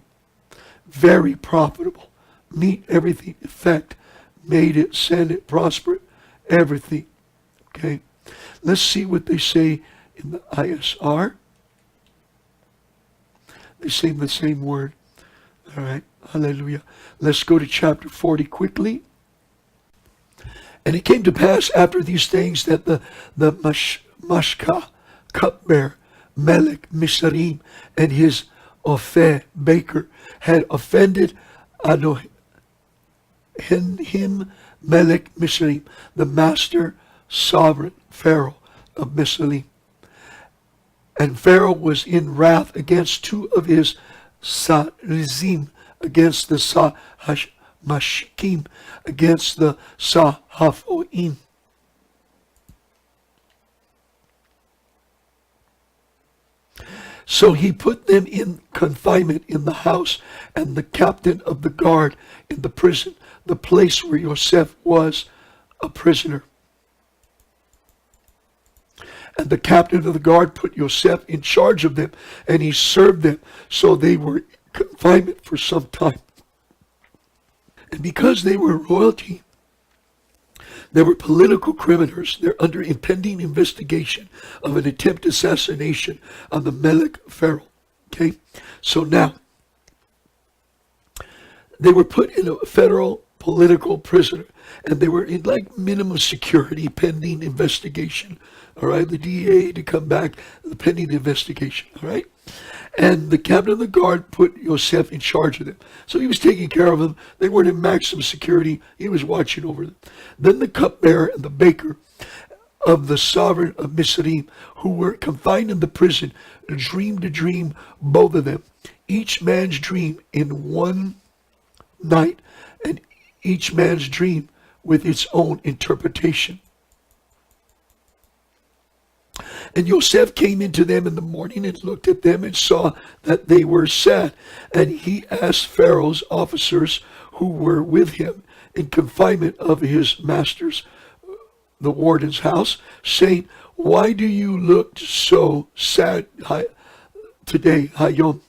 Very profitable. Meet everything. Effect. Made it, send it, prosper. Everything. Okay? Let's see what they say in the ISR. They say the same word. All right. Hallelujah. Let's go to chapter 40 quickly. And it came to pass after these things that the Mashka, cupbearer, Melech Misharim, and his Opheh, baker, had offended him, Melech Misharim, the master sovereign Pharaoh of Misharim. And Pharaoh was in wrath against two of his Sarizim, against the Mashkim, against the Sahafoim. So he put them in confinement in the house, and the captain of the guard in the prison, the place where Yosef was a prisoner. And the captain of the guard put Yosef in charge of them, and he served them, so they were in confinement for some time. And because they were royalty, they were political criminals. They're under impending investigation of an attempted assassination on the Melech Pharaoh. Okay? So now, they were put in a federal political prisoner, and they were in like minimum security pending investigation. All right? The DEA to come back, the pending investigation. All right? And the captain of the guard put Yosef in charge of them. So he was taking care of them. They weren't in maximum security. He was watching over them. Then the cupbearer and the baker of the sovereign of Misraim, who were confined in the prison, dreamed a dream, both of them. Each man's dream in one night, and each man's dream with its own interpretation. And Yosef came into them in the morning and looked at them and saw that they were sad. And he asked Pharaoh's officers who were with him in confinement of his master's, the warden's house, saying, why do you look so sad today, Hayom?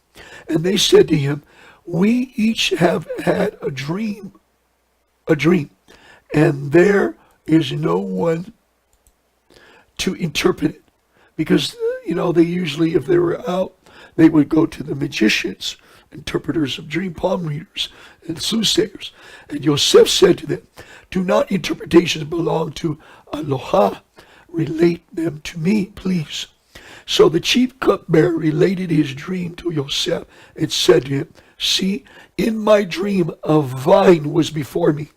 And they said to him, we each have had a dream, and there is no one to interpret it. Because, they usually, if they were out, they would go to the magicians, interpreters of dream, palm readers, and soothsayers. And Yosef said to them, do not interpretations belong to Aloha? Relate them to me, please. So the chief cupbearer related his dream to Yosef and said to him, See, in my dream, a vine was before me.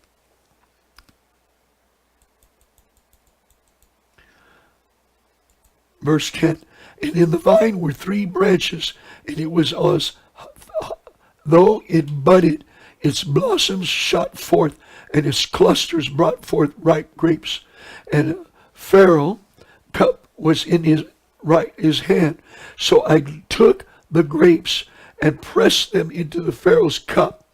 Verse 10, and in the vine were 3 branches, and it was as though it budded, its blossoms shot forth, and its clusters brought forth ripe grapes. And Pharaoh's cup was in his hand. So I took the grapes and pressed them into the Pharaoh's cup,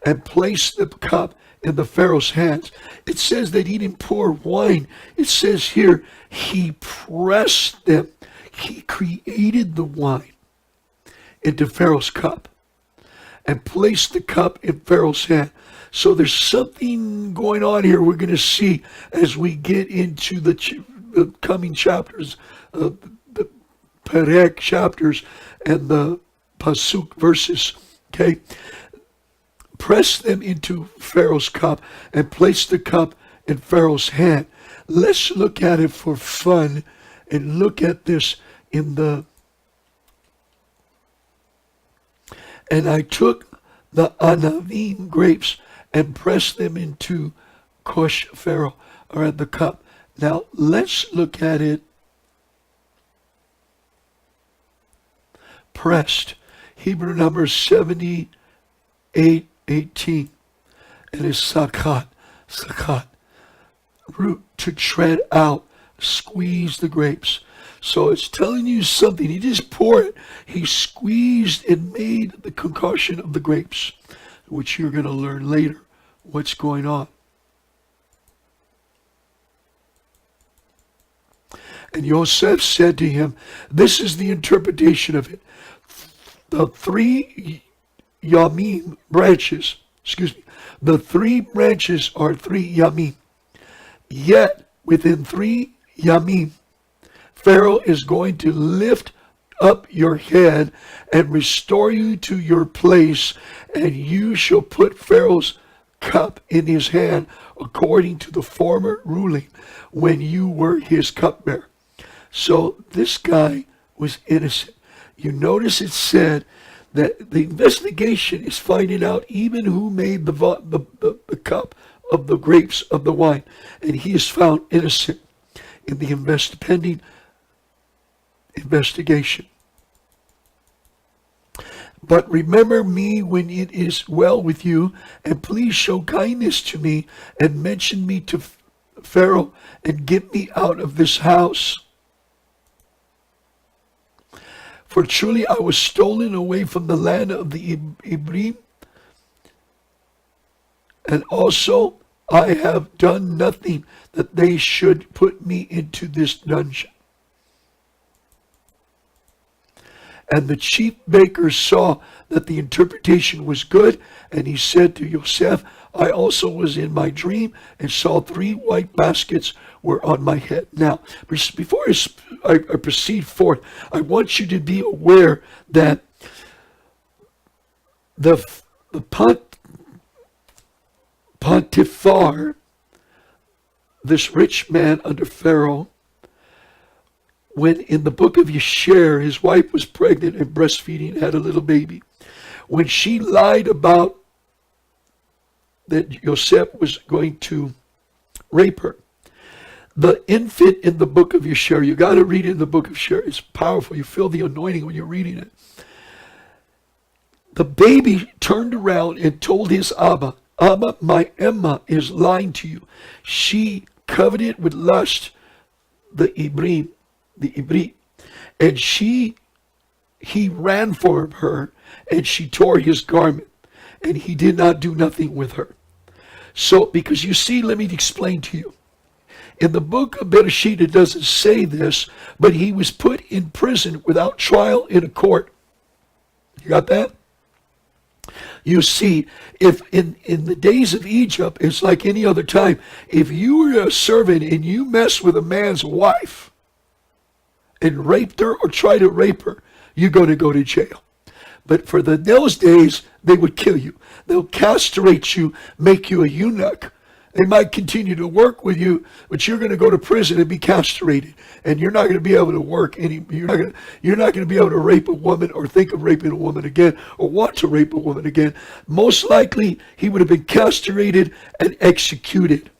and placed the cup in the Pharaoh's hands. It says that he didn't pour wine. It says here, he pressed them. He created the wine into Pharaoh's cup and placed the cup in Pharaoh's hand. So there's something going on here we're going to see as we get into the coming chapters, the Perek chapters and the Pasuk verses. Okay? Press them into Pharaoh's cup and place the cup in Pharaoh's hand. Let's look at it for fun and look at this in the... And I took the Anavim grapes and pressed them into Cush Pharaoh, or at the cup. Now let's look at it. Pressed. Hebrew number 78:18. It is sakat. Sakat. Root, to tread out, squeeze the grapes. So it's telling you something. He just poured it. He squeezed and made the concoction of the grapes, which you're going to learn later what's going on. And Yosef said to him, this is the interpretation of it. The 3 yamim branches, the 3 branches are 3 yamim. Yet, within 3 yamim, Pharaoh is going to lift up your head and restore you to your place, and you shall put Pharaoh's cup in his hand according to the former ruling when you were his cupbearer. So this guy was innocent. You notice it said that the investigation is finding out even who made the cup of the grapes of the wine, and he is found innocent in the pending investigation. But remember me when it is well with you, and please show kindness to me, and mention me to Pharaoh, and get me out of this house. For truly I was stolen away from the land of the Ibrie, and also I have done nothing that they should put me into this dungeon. And the chief baker saw that the interpretation was good, and he said to Yosef, I also was in my dream and saw 3 white baskets were on my head. Now, before I proceed forth, I want you to be aware that the Potiphar, this rich man under Pharaoh, when in the book of Yesher, his wife was pregnant and breastfeeding and had a little baby. When she lied about that Yosef was going to rape her, the infant in the book of Yesher, you got to read it in the book of Yesher. It's powerful. You feel the anointing when you're reading it. The baby turned around and told his Abba, Abba, my Emma is lying to you. She coveted with lust the Ibrie, and he ran for her, and she tore his garment, and he did not do nothing with her. So, because you see, let me explain to you. In the book of Bereshit, it doesn't say this, but he was put in prison without trial in a court. You got that? You see, if in the days of Egypt, it's like any other time, if you were a servant and you mess with a man's wife and raped her or try to rape her, you're going to go to jail. But for those days, they would kill you. They'll castrate you, make you a eunuch, They might continue to work with you, but you're going to go to prison and be castrated, and you're not going to be able to work any. You're not going to be able to rape a woman or think of raping a woman again or want to rape a woman again. Most likely, he would have been castrated and executed.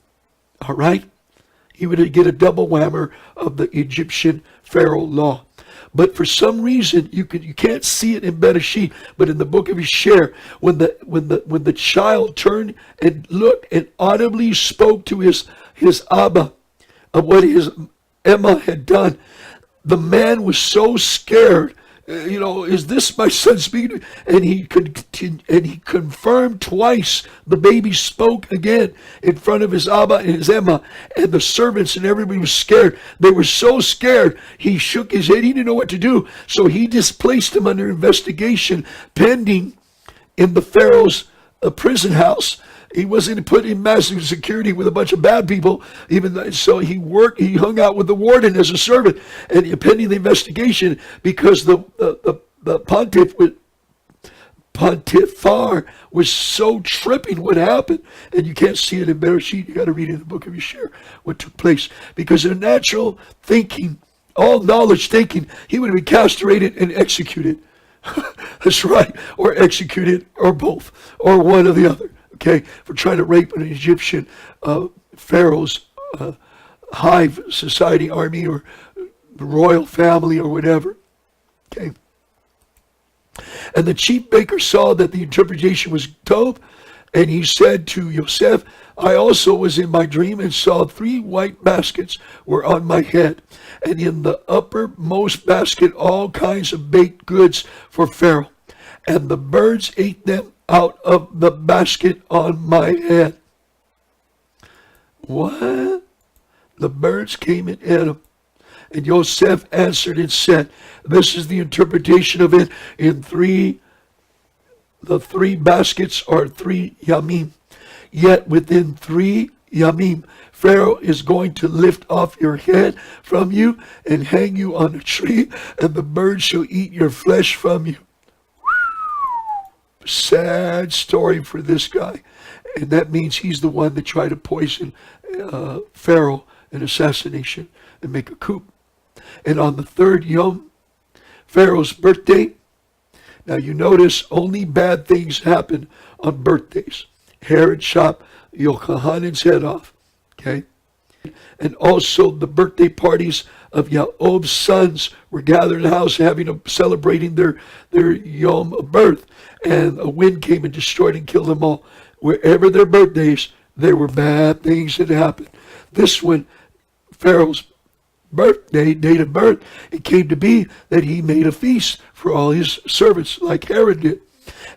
All right, he would get a double whammer of the Egyptian Pharaoh law. But for some reason, you can't see it in Bereshit, but in the book of Yisher, when the child turned and looked and audibly spoke to his Abba of what his Emma had done, the man was so scared. Is this my son speaking? And he confirmed twice. The baby spoke again in front of his Abba and his Emma, and the servants and everybody was scared. They were so scared. He shook his head. He didn't know what to do. So he displaced him under investigation pending in the Pharaoh's prison house. He wasn't put in massive security with a bunch of bad people. So he hung out with the warden as a servant, and pending the investigation, because the pontiffar was so tripping what happened, and you can't see it in Bereshit. You got to read in the book of Yisher what took place, because in natural thinking, all knowledge thinking, he would have been castrated and executed. That's right, or executed, or both, or one or the other. Okay, for trying to rape an Egyptian pharaoh's hive society army or royal family or whatever. Okay. And the chief baker saw that the interpretation was tov, and he said to Yosef, I also was in my dream and saw 3 white baskets were on my head, and in the uppermost basket all kinds of baked goods for Pharaoh, and the birds ate them out of the basket on my head. What? The birds came and ate them. And Yosef answered and said, this is the interpretation of it in the 3 baskets are 3 yamim. Yet within 3 yamim, Pharaoh is going to lift off your head from you and hang you on a tree, and the birds shall eat your flesh from you. Sad story for this guy. And that means he's the one that tried to poison Pharaoh in assassination and make a coup. And on the 3rd Yom, Pharaoh's birthday, now you notice only bad things happen on birthdays. Herod chopped Yohanan's head off. Okay? And also the birthday parties of Yaakob's sons were gathered in the house celebrating their Yom of birth. And a wind came and destroyed and killed them all. Wherever their birthdays, there were bad things that happened. This one, Pharaoh's birthday, date of birth, it came to be that he made a feast for all his servants like Herod did.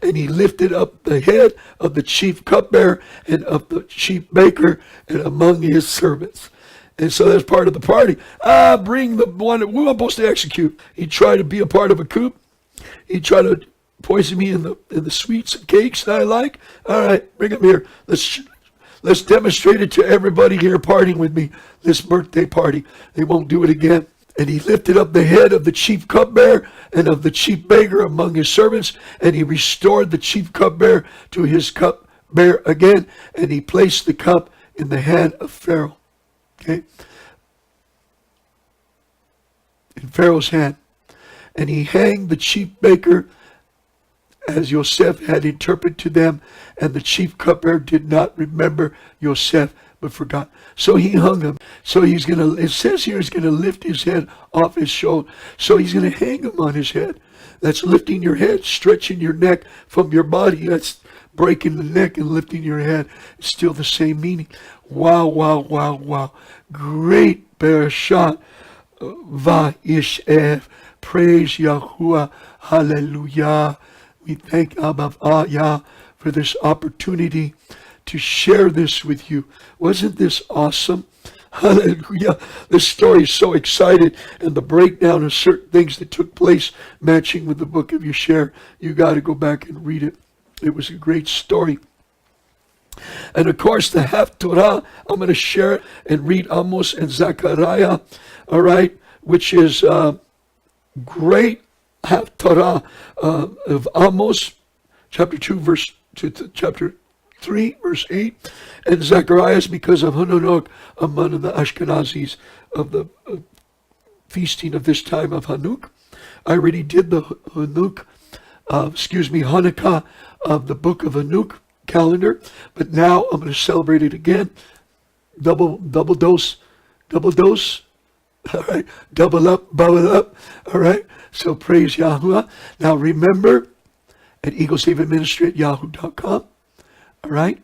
And he lifted up the head of the chief cupbearer and of the chief baker and among his servants. And so that's part of the party. Bring the one that we were supposed to execute. He tried to be a part of a coup. He tried to poison me in the sweets and cakes that I like. All right, bring him here. Let's demonstrate it to everybody here partying with me, this birthday party. They won't do it again. And he lifted up the head of the chief cupbearer and of the chief baker among his servants, and he restored the chief cupbearer to his cupbearer again, and he placed the cup in the hand of Pharaoh. Okay? In Pharaoh's hand. And he hanged the chief baker as Yosef had interpreted to them, and the chief cupbearer did not remember Yosef, but forgot. So he hung him. So it says here he's going to lift his head off his shoulder. So he's going to hang him on his head. That's lifting your head, stretching your neck from your body. That's breaking the neck and lifting your head. It's still the same meaning. Wow, wow, wow, wow. Great Parasha Vayeshev. Praise Yahuwah. Hallelujah. We thank Abba Yah for this opportunity to share this with you. Wasn't this awesome? Hallelujah. This story is so excited, and the breakdown of certain things that took place matching with the book of Yisher. You got to go back and read it. It was a great story. And of course, the Haftorah, I'm going to share it and read Amos and Zechariah, all right, which is great Haftorah of Amos, chapter 2, verse 2 to chapter 3, verse 8. And Zacharias, because of Hanunok, among the Ashkenazis of the feasting of this time of Hanuk. I already did the Hanukkah of the book of Hanuk calendar, but now I'm going to celebrate it again. Double dose. All right, double up. All right, so praise Yahuwah. Now remember, at Eagle Saving Ministry at yahoo.com. All right,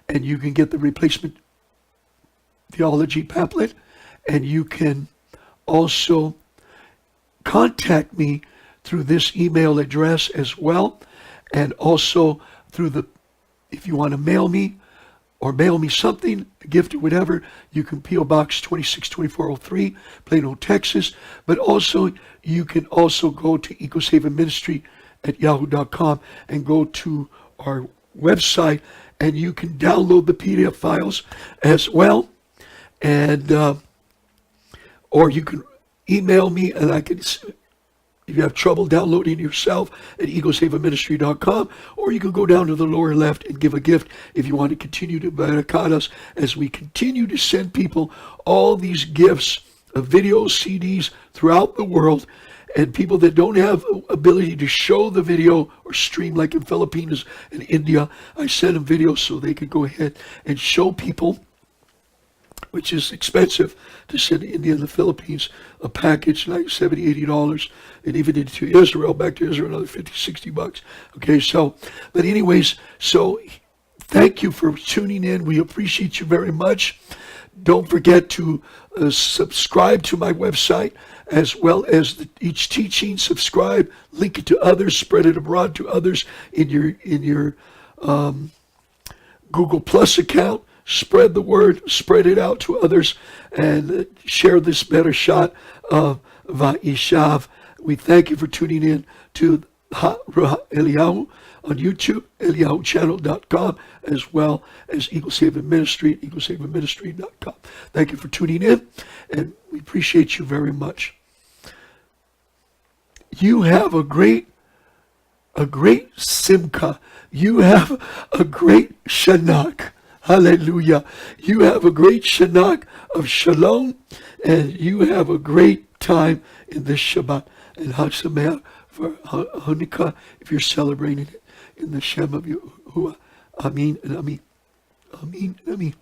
and you can get the replacement theology pamphlet, and you can also contact me through this email address as well, and also through if you want to mail me something, a gift or whatever, you can P.O. Box 262403, Plano, Texas. But also, you can also go to Eagle Saving Ministry at yahoo.com and go to our website, and you can download the PDF files as well. And or you can email me, and I can, if you have trouble downloading yourself, at eaglesavingministry.com, or you can go down to the lower left and give a gift if you want to continue to barakah us as we continue to send people all these gifts of videos, CDs throughout the world, and people that don't have ability to show the video or stream, like in Philippines and India, I send them videos so they can go ahead and show people, which is expensive to send to India and the Philippines, a package like $70, $80, and even into Israel, back to Israel, another $50, $60. Okay, so, but anyways, so thank you for tuning in. We appreciate you very much. Don't forget to subscribe to my website, as well as each teaching. Subscribe, link it to others, spread it abroad to others in your Google Plus account. Spread the word, spread it out to others, and share this better shot of Vayeshev. We thank you for tuning in to HaRuachEliyahu on YouTube, EliyahuChannel.com, as well as Eagle Saving Ministry, EagleSavingMinistry.com. Thank you for tuning in, and we appreciate you very much. You have a great Simcha. You have a great Shanak. Hallelujah. You have a great Shanak of Shalom, and you have a great time in this Shabbat. And Hag Sameach for Hanukkah, if you're celebrating it in the Shem of Yahuwah. Amin and Amin. Amin and Amin.